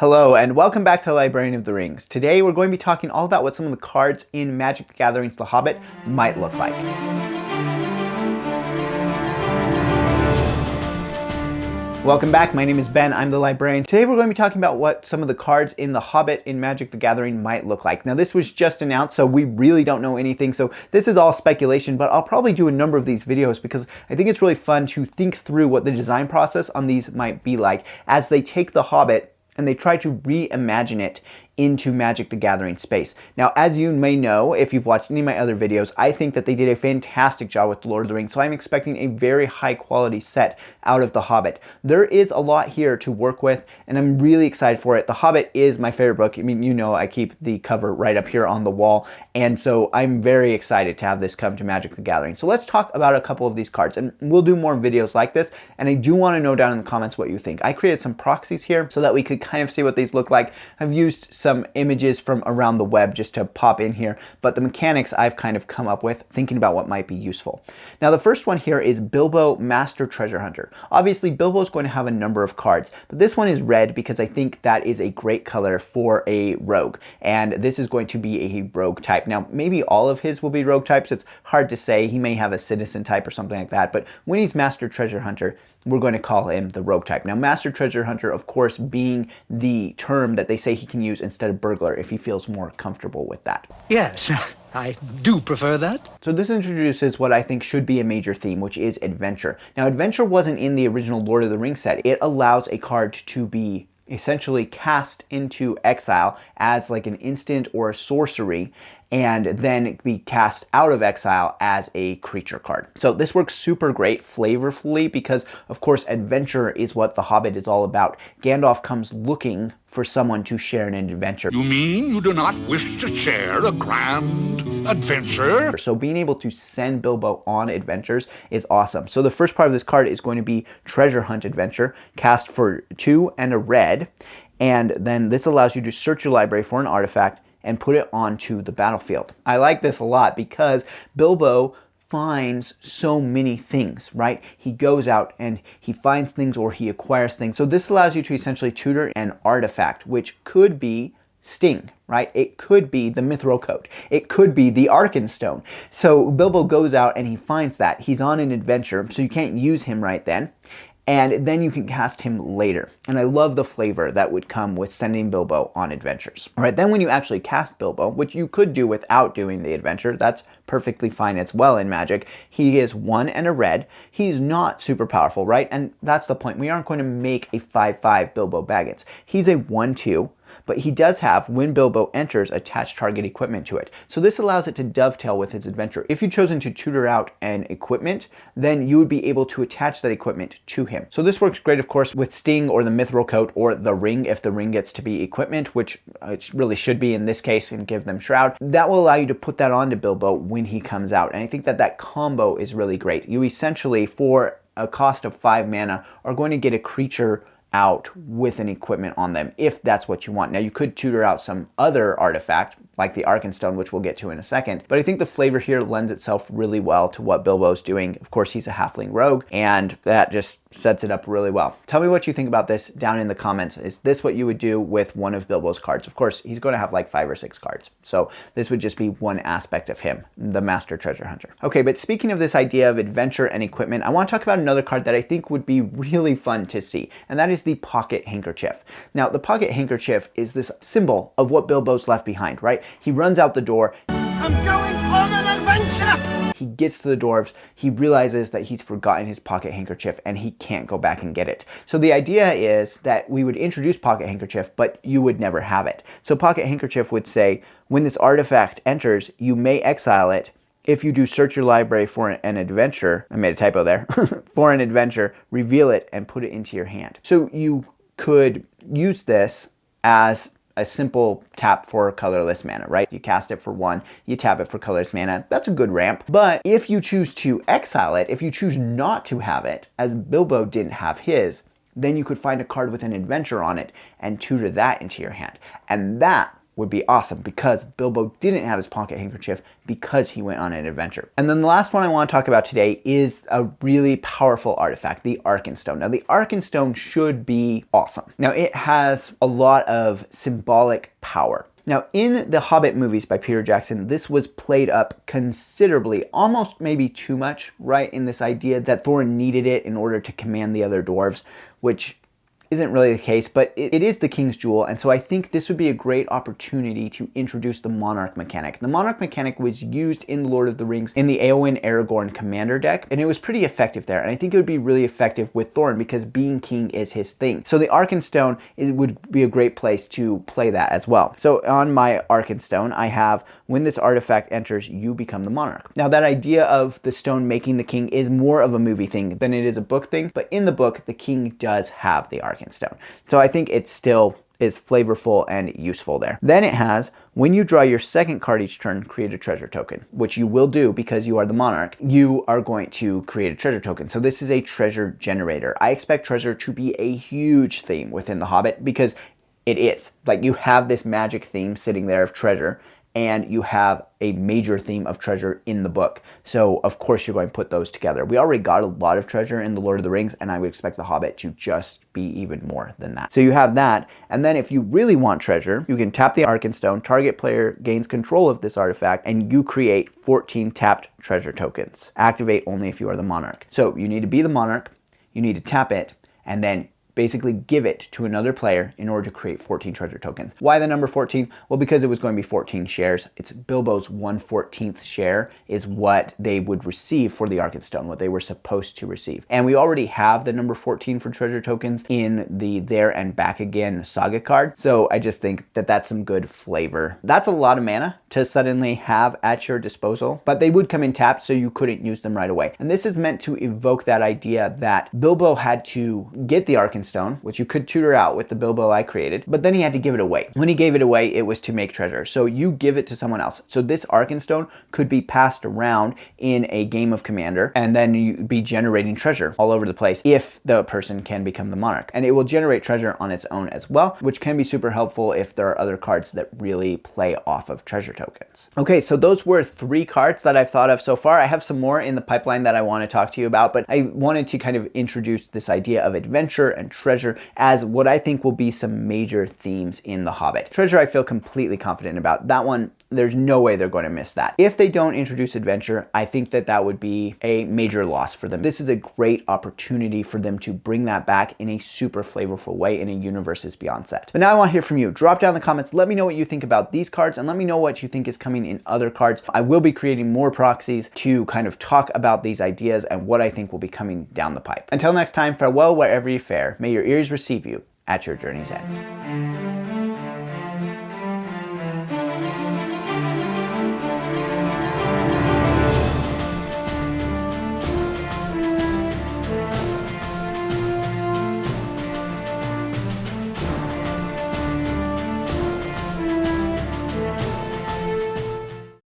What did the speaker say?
Hello and welcome back to Librarian of the Rings. Today we're going to be talking all about what some of the cards in Magic the Gathering's The Hobbit might look like. Welcome back, my name is Ben, I'm the librarian. Today we're going to be talking about what some of the cards in The Hobbit in Magic the Gathering might look like. Now this was just announced, so we really don't know anything, so this is all speculation, but I'll probably do a number of these videos because I think it's really fun to think through what the design process on these might be like as they take The Hobbit and they try to reimagine it into Magic the Gathering space. Now, as you may know, if you've watched any of my other videos, I think that they did a fantastic job with Lord of the Rings, so I'm expecting a very high quality set out of The Hobbit. There is a lot here to work with, and I'm really excited for it. The Hobbit is my favorite book. I mean, you know, I keep the cover right up here on the wall, and so I'm very excited to have this come to Magic the Gathering. So let's talk about a couple of these cards, and we'll do more videos like this, and I do want to know down in the comments what you think. I created some proxies here so that we could kind of see what these look like. I've used some images from around the web just to pop in here, but the mechanics I've kind of come up with thinking about what might be useful. Now the first one here is Bilbo, Master Treasure Hunter. Obviously Bilbo is going to have a number of cards, but this one is red because I think that is a great color for a rogue, and this is going to be a rogue type. Now maybe all of his will be rogue types, it's hard to say. He may have a citizen type or something like that, but when he's Master Treasure Hunter, we're going to call him the rogue type. Now, Master Treasure Hunter, of course, being the term that they say he can use instead of burglar if he feels more comfortable with that. Yes, I do prefer that. So this introduces what I think should be a major theme, which is adventure. Now, adventure wasn't in the original Lord of the Rings set. It allows a card to be essentially cast into exile as like an instant or a sorcery, and then be cast out of exile as a creature card. So this works super great flavorfully because, of course, adventure is what The Hobbit is all about. Gandalf comes looking for someone to share an adventure. You mean you do not wish to share a grand adventure? So being able to send Bilbo on adventures is awesome. So the first part of this card is going to be Treasure Hunt Adventure, cast for 2 and a red, and then this allows you to search your library for an artifact and put it onto the battlefield. I like this a lot because Bilbo finds so many things, right? He goes out and he finds things or he acquires things. So this allows you to essentially tutor an artifact, which could be Sting, right? It could be the Mithril Coat. It could be the Arkenstone. So Bilbo goes out and he finds that. He's on an adventure, so you can't use him right then. And then you can cast him later. And I love the flavor that would come with sending Bilbo on adventures. All right, then when you actually cast Bilbo, which you could do without doing the adventure, that's perfectly fine as well in Magic. He is 1 and a red. He's not super powerful, right? And that's the point. We aren't going to make a 5/5 Bilbo Baggins. He's a 1/2. But he does have, when Bilbo enters, attach target equipment to it. So this allows it to dovetail with his adventure. If you've chosen to tutor out an equipment, then you would be able to attach that equipment to him. So this works great, of course, with Sting or the Mithril Coat or the ring, if the ring gets to be equipment, which it really should be in this case, and give them Shroud. That will allow you to put that onto Bilbo when he comes out. And I think that that combo is really great. You essentially, for a cost of 5 mana, are going to get a creature out with an equipment on them, if that's what you want. Now you could tutor out some other artifact, like the Arkenstone, which we'll get to in a second, but I think the flavor here lends itself really well to what Bilbo's doing. Of course, he's a halfling rogue, and that just sets it up really well. Tell me what you think about this down in the comments. Is this what you would do with one of Bilbo's cards? Of course, he's going to have like 5 or 6 cards, so this would just be one aspect of him, the Master Treasure Hunter. Okay, but speaking of this idea of adventure and equipment, I want to talk about another card that I think would be really fun to see, and that is the Pocket Handkerchief. Now, the Pocket Handkerchief is this symbol of what Bilbo's left behind, right? He runs out the door. I'm going on an adventure! He gets to the dwarves, he realizes that he's forgotten his pocket handkerchief and he can't go back and get it. So the idea is that we would introduce Pocket Handkerchief, but you would never have it. So Pocket Handkerchief would say, when this artifact enters, you may exile it. If you do search your library for an adventure, I made a typo there, for an adventure, reveal it and put it into your hand. So you could use this as a simple tap for colorless mana, right? You cast it for 1, you tap it for colorless mana. That's a good ramp. But if you choose to exile it, if you choose not to have it, as Bilbo didn't have his, then you could find a card with an adventure on it and tutor that into your hand. And that would be awesome, because Bilbo didn't have his pocket handkerchief because he went on an adventure. And then the last one I want to talk about today is a really powerful artifact, the Arkenstone. Now, the Arkenstone should be awesome. Now, it has a lot of symbolic power. Now, in the Hobbit movies by Peter Jackson, this was played up considerably, almost maybe too much, right? In this idea that Thorin needed it in order to command the other dwarves, which isn't really the case, but it is the King's Jewel, and so I think this would be a great opportunity to introduce the Monarch mechanic. The Monarch mechanic was used in Lord of the Rings in the Éowyn Aragorn commander deck, and it was pretty effective there, and I think it would be really effective with Thorin because being king is his thing. So the Arkenstone would be a great place to play that as well. So on my Arkenstone, I have, when this artifact enters, you become the monarch. Now, that idea of the stone making the king is more of a movie thing than it is a book thing, but in the book, the king does have the Arkenstone. So I think it still is flavorful and useful there. Then it has, when you draw your second card each turn, create a treasure token, which you will do because you are the monarch. You are going to create a treasure token. So this is a treasure generator. I expect treasure to be a huge theme within The Hobbit because it is. Like, you have this magic theme sitting there of treasure, and you have a major theme of treasure in the book. So of course you're going to put those together. We already got a lot of treasure in The Lord of the Rings, and I would expect The Hobbit to just be even more than that. So you have that, and then if you really want treasure, you can tap the Arkenstone, target player gains control of this artifact, and you create 14 tapped treasure tokens. Activate only if you are the monarch. So you need to be the monarch, you need to tap it, and then basically give it to another player in order to create 14 treasure tokens. Why the number 14? Well, because it was going to be 14 shares. It's Bilbo's 1/14th share is what they would receive for the Arkenstone, what they were supposed to receive. And we already have the number 14 for treasure tokens in the There and Back Again saga card. So I just think that that's some good flavor. That's a lot of mana to suddenly have at your disposal, but they would come in tapped, so you couldn't use them right away. And this is meant to evoke that idea that Bilbo had to get the Arkenstone, which you could tutor out with the Bilbo I created, but then he had to give it away. When he gave it away, it was to make treasure. So you give it to someone else. So this Arkenstone could be passed around in a game of Commander, and then you'd be generating treasure all over the place if the person can become the monarch. And it will generate treasure on its own as well, which can be super helpful if there are other cards that really play off of treasure tokens. Okay, so those were 3 cards that I've thought of so far. I have some more in the pipeline that I want to talk to you about, but I wanted to kind of introduce this idea of adventure and treasure as what I think will be some major themes in The Hobbit. Treasure, I feel completely confident about. That one, there's no way they're going to miss that. If they don't introduce adventure, I think that that would be a major loss for them. This is a great opportunity for them to bring that back in a super flavorful way in a Universes Beyond set. But now I want to hear from you. Drop down in the comments. Let me know what you think about these cards, and let me know what you think is coming in other cards. I will be creating more proxies to kind of talk about these ideas and what I think will be coming down the pipe. Until next time, farewell wherever you fare. May your ears receive you at your journey's end.